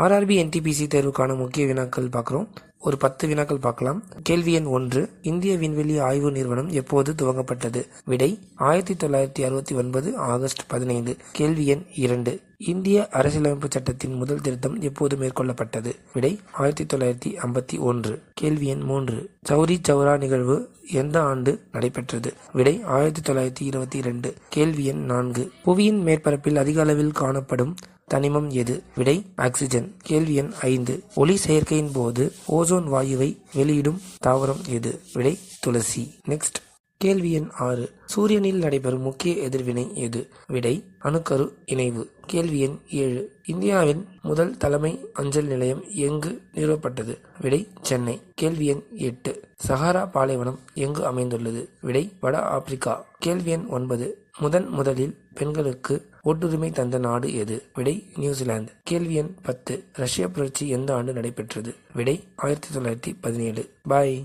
RRB NTPC தேர்வுக்கான முக்கிய வினாக்கள் பார்க்குறோம். ஒரு 10 வினாக்கள் பார்க்கலாம். கேள்வி எண் 1, இந்திய விண்வெளி ஆய்வு நிறுவனம் எப்போது துவங்கப்பட்டது? விடை 1969 ஆகஸ்ட் 15. கேள்வி எண் 2, இந்திய அரசியலமைப்பு சட்டத்தின் முதல் திருத்தம் எப்போது மேற்கொள்ளப்பட்டது? விடை 1951. கேள்வி எண் 3, சௌரி சௌரா நிகழ்வு எந்த ஆண்டு நடைபெற்றது? விடை 1922. கேள்வி எண் 4, புவியின் மேற்பரப்பில் அதிக அளவில் காணப்படும் தனிமம் எது? விடை ஆக்சிஜன். கேள்வி எண் 5, ஒளி சேர்க்கையின் போது ஓசோன் வாயுவை வெளியிடும் தாவரம் எது? விடை துளசி. நெக்ஸ்ட் கேள்வி எண் 6, சூரியனில் நடைபெறும் முக்கிய எதிர்வினை எது? விடை அணுக்கரு இணைவு. கேள்வி எண் 7, இந்தியாவின் முதல் தலைமை அஞ்சல் நிலையம் எங்கு நிறுவப்பட்டது? விடை சென்னை. கேள்வி எண் 8, சஹாரா பாலைவனம் எங்கு அமைந்துள்ளது? விடை வட ஆப்பிரிக்கா. கேள்வி எண் 9, முதலில் பெண்களுக்கு ஓட்டுரிமை தந்த நாடு எது? விடை நியூசிலாந்து. கேள்வி எண் 10, ரஷ்ய புரட்சி எந்த ஆண்டு நடைபெற்றது? விடை 1917. பாய்.